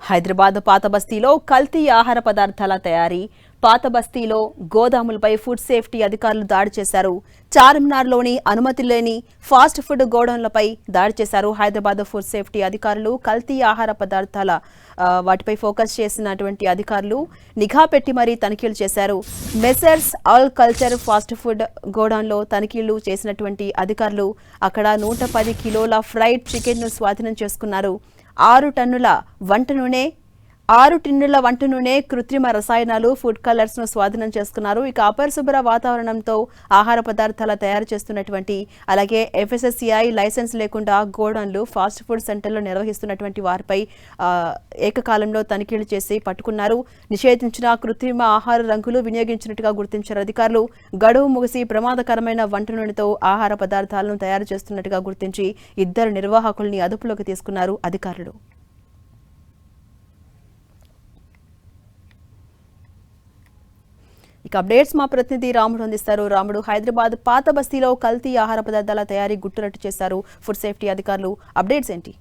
హైదరాబాద్ పాత బస్తీలో కల్తీ ఆహార పదార్థాల తయారీ, పాత బస్తీలో గోదాములపై ఫుడ్ సేఫ్టీ అధికారులు దాడి చేశారు. చార్మినార్లోని అనుమతి లేని ఫాస్ట్ ఫుడ్ గోడౌన్లపై దాడి చేశారు. హైదరాబాద్ ఫుడ్ సేఫ్టీ అధికారులు కల్తీ ఆహార పదార్థాల వాటిపై ఫోకస్ చేసినటువంటి అధికారులు నిఘా పెట్టి మరీ తనిఖీలు చేశారు. Messrs all culture fast food గోడౌన్లో తనిఖీలు చేసినటువంటి అధికారులు అక్కడ 110 కిలోల ఫ్రైడ్ చికెన్ ను స్వాధీనం చేసుకున్నారు. 6 టిన్నుల వంట నూనె, కృత్రిమ రసాయనాలు, ఫుడ్ కలర్స్ ను స్వాధీనం చేసుకున్నారు. ఇక అపరిశుభ్ర వాతావరణంతో ఆహార పదార్థాల తయారు చేస్తున్నటువంటి అలాగే FSSAI లైసెన్స్ లేకుండా గోడౌన్లు, ఫాస్ట్ ఫుడ్ సెంటర్లు నిర్వహిస్తున్నటువంటి వారిపై ఏకకాలంలో తనిఖీలు చేసి పట్టుకున్నారు. నిషేధించిన కృత్రిమ ఆహార రంగులు వినియోగించినట్టుగా గుర్తించారు అధికారులు. గడువు ముగిసి ప్రమాదకరమైన వంట నూనెతో ఆహార పదార్థాలను తయారు చేస్తున్నట్టుగా గుర్తించి 2 నిర్వాహకుల్ని అదుపులోకి తీసుకున్నారు అధికారులు. ఇక అప్డేట్స్ మా ప్రతినిధి రాముడు అందిస్తారు. రాముడు, హైదరాబాద్ పాత బస్తీలో కల్తీ ఆహార పదార్థాల తయారీ గుట్టురట్టు చేశారు ఫుడ్ సేఫ్టీ అధికారులు. అప్డేట్స్ ఏంటి?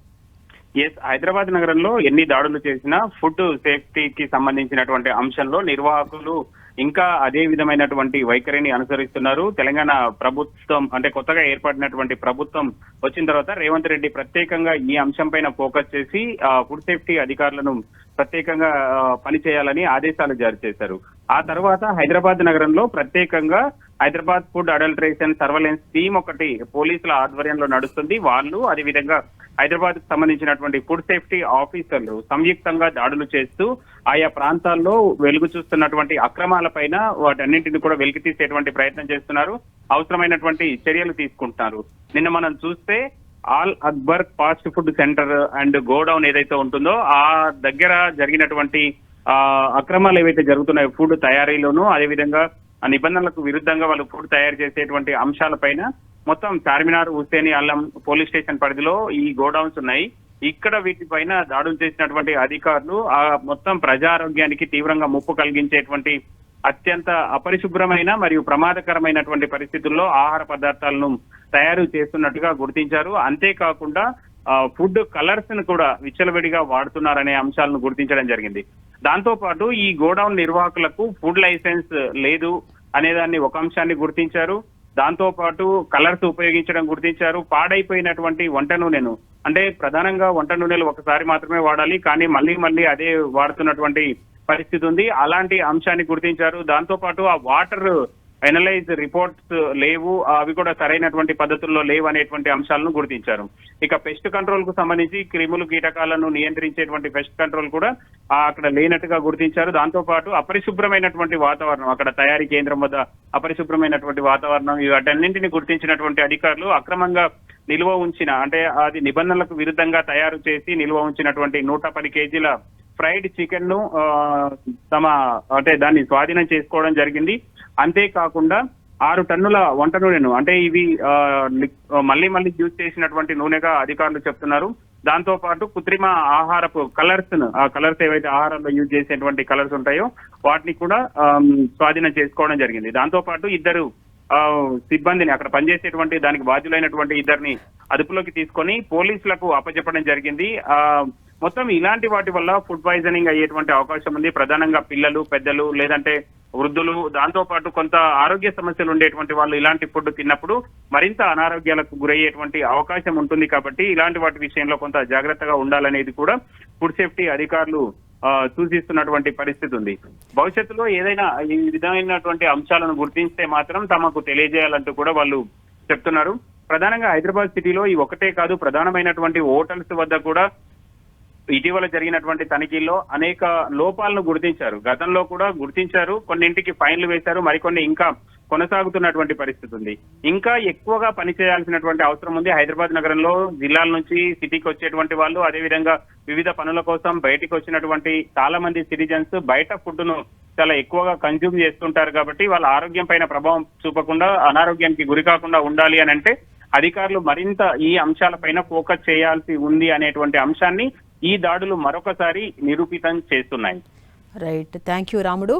హైదరాబాద్ నగరంలో ఎన్ని దాడులు చేసినా ఫుడ్ సేఫ్టీకి సంబంధించినటువంటి అంశంలో నిర్వాహకులు ఇంకా అదే విధమైనటువంటి వైఖరిని అనుసరిస్తున్నారు. తెలంగాణ ప్రభుత్వం అంటే కొత్తగా ఏర్పడినటువంటి ప్రభుత్వం వచ్చిన తర్వాత రేవంత్ రెడ్డి ప్రత్యేకంగా ఈ అంశం పైన ఫోకస్ చేసి ఫుడ్ సేఫ్టీ అధికారులను ప్రత్యేకంగా పనిచేయాలని ఆదేశాలు జారీ చేశారు. ఆ తర్వాత హైదరాబాద్ నగరంలో ప్రత్యేకంగా Hyderabad food adulteration surveillance team ఒకటి పోలీసుల ఆధ్వర్యంలో నడుస్తుంది. వాళ్ళు అదేవిధంగా హైదరాబాద్ కు సంబంధించినటువంటి ఫుడ్ సేఫ్టీ ఆఫీసర్లు సంయుక్తంగా దాడులు చేస్తూ ఆయా ప్రాంతాల్లో వెలుగు చూస్తున్నటువంటి అక్రమాలపైన వాటన్నింటిని కూడా వెలికి తీసేటువంటి ప్రయత్నం చేస్తున్నారు. అవసరమైనటువంటి చర్యలు తీసుకుంటున్నారు. నిన్న మనం చూస్తే all Akbar fast food centre and godown ఏదైతే ఉంటుందో ఆ దగ్గర జరిగినటువంటి అక్రమాలు ఏవైతే జరుగుతున్నాయో ఫుడ్ తయారీలోనూ అదేవిధంగా నిబంధనలకు విరుద్ధంగా వాళ్ళు ఫుడ్ తయారు చేసేటువంటి అంశాలపైన మొత్తం చార్మినార్, హుస్సేని అల్లం పోలీస్ స్టేషన్ పరిధిలో ఈ గోడౌన్స్ ఉన్నాయి. ఇక్కడ వీటిపైన దాడులు చేసినటువంటి అధికారులు ఆ మొత్తం ప్రజారోగ్యానికి తీవ్రంగా ముప్పు కలిగించేటువంటి అత్యంత అపరిశుభ్రమైన మరియు ప్రమాదకరమైనటువంటి పరిస్థితుల్లో ఆహార పదార్థాలను తయారు చేస్తున్నట్టుగా గుర్తించారు. అంతేకాకుండా ఫుడ్ కలర్స్ ను కూడా విచ్చలవిడిగా వాడుతున్నారనే అంశాలను గుర్తించడం జరిగింది. దాంతో పాటు ఈ గోడౌన్ నిర్వాహకులకు ఫుడ్ లైసెన్స్ లేదు అనేదాన్ని ఒక అంశాన్ని గుర్తించారు. దాంతో పాటు కలర్స్ ఉపయోగించడం గుర్తించారు. పాడైపోయినటువంటి వంట నూనెను అంటే ప్రధానంగా వంట నూనెలు ఒకసారి మాత్రమే వాడాలి, కానీ మళ్ళీ అదే వాడుతున్నటువంటి పరిస్థితి ఉంది. అలాంటి అంశాన్ని గుర్తించారు. దాంతో పాటు ఆ వాటర్ ఎనలైజ్ రిపోర్ట్స్ లేవు, అవి కూడా సరైనటువంటి పద్ధతుల్లో లేవు అనేటువంటి అంశాలను గుర్తించారు. ఇక పెస్ట్ కంట్రోల్ కు సంబంధించి క్రిములు, కీటకాలను నియంత్రించేటువంటి పెస్ట్ కంట్రోల్ కూడా అక్కడ లేనట్టుగా గుర్తించారు. దాంతో పాటు అపరిశుభ్రమైనటువంటి వాతావరణం, అక్కడ తయారీ కేంద్రం వద్ద అపరిశుభ్రమైనటువంటి వాతావరణం, వాటన్నింటిని గుర్తించినటువంటి అధికారులు అక్రమంగా నిల్వ ఉంచిన అంటే అది నిబంధనలకు విరుద్ధంగా తయారు చేసి నిల్వ ఉంచినటువంటి 110 కేజీల ఫ్రైడ్ చికెన్ ను దాన్ని స్వాధీనం చేసుకోవడం జరిగింది. అంతేకాకుండా 6 టన్నుల వంట నూనెను అంటే ఇవి మళ్ళీ యూజ్ చేసినటువంటి నూనెగా అధికారులు చెప్తున్నారు. దాంతో పాటు కృత్రిమ ఆహారపు కలర్స్ ఏవైతే ఆహారంలో యూజ్ చేసేటువంటి కలర్స్ ఉంటాయో వాటిని కూడా స్వాధీనం చేసుకోవడం జరిగింది. దాంతో పాటు 2 సిబ్బందిని అక్కడ పనిచేసేటువంటి దానికి బాధ్యులైనటువంటి 2ని అదుపులోకి తీసుకొని పోలీసులకు అప్పచెప్పడం జరిగింది. మొత్తం ఇలాంటి వాటి వల్ల ఫుడ్ పాయిజనింగ్ అయ్యేటువంటి అవకాశం ఉంది. ప్రధానంగా పిల్లలు, పెద్దలు, లేదంటే వృద్ధులు, దాంతో పాటు కొంత ఆరోగ్య సమస్యలు ఉండేటువంటి వాళ్ళు ఇలాంటి ఫుడ్ తిన్నప్పుడు మరింత అనారోగ్యాలకు గురయ్యేటువంటి అవకాశం ఉంటుంది. కాబట్టి ఇలాంటి వాటి విషయంలో కొంత జాగ్రత్తగా ఉండాలనేది కూడా ఫుడ్ సేఫ్టీ అధికారులు సూచిస్తున్నటువంటి పరిస్థితి ఉంది. భవిష్యత్తులో ఏదైనా ఈ విధమైనటువంటి అంశాలను గుర్తిస్తే మాత్రం తమకు తెలియజేయాలంటూ కూడా వాళ్ళు చెప్తున్నారు. ప్రధానంగా హైదరాబాద్ సిటీలో ఈ ఒకటే కాదు, ప్రధానమైనటువంటి హోటల్స్ వద్ద కూడా ఇటీవల జరిగినటువంటి తనిఖీల్లో అనేక లోపాలను గుర్తించారు. గతంలో కూడా గుర్తించారు, కొన్నింటికి ఫైన్లు వేశారు, మరికొన్ని ఇంకా కొనసాగుతున్నటువంటి పరిస్థితి ఉంది. ఇంకా ఎక్కువగా పనిచేయాల్సినటువంటి అవసరం ఉంది. హైదరాబాద్ నగరంలో జిల్లాల నుంచి సిటీకి వచ్చేటువంటి వాళ్ళు, అదేవిధంగా వివిధ పనుల కోసం బయటికి వచ్చినటువంటి చాలా మంది సిటిజన్స్ బయట ఫుడ్ ను చాలా ఎక్కువగా కన్జ్యూమ్ చేస్తుంటారు. కాబట్టి వాళ్ళ ఆరోగ్యం పైన ప్రభావం చూపకుండా అనారోగ్యానికి గురి కాకుండా ఉండాలి అని అంటే అధికారులు మరింత ఈ అంశాలపైన ఫోకస్ చేయాల్సి ఉంది అనేటువంటి అంశాన్ని ఈ దాడులు మరొకసారి నిరూపితం చేస్తున్నాయి. రైట్, థ్యాంక్ యూ రాముడు.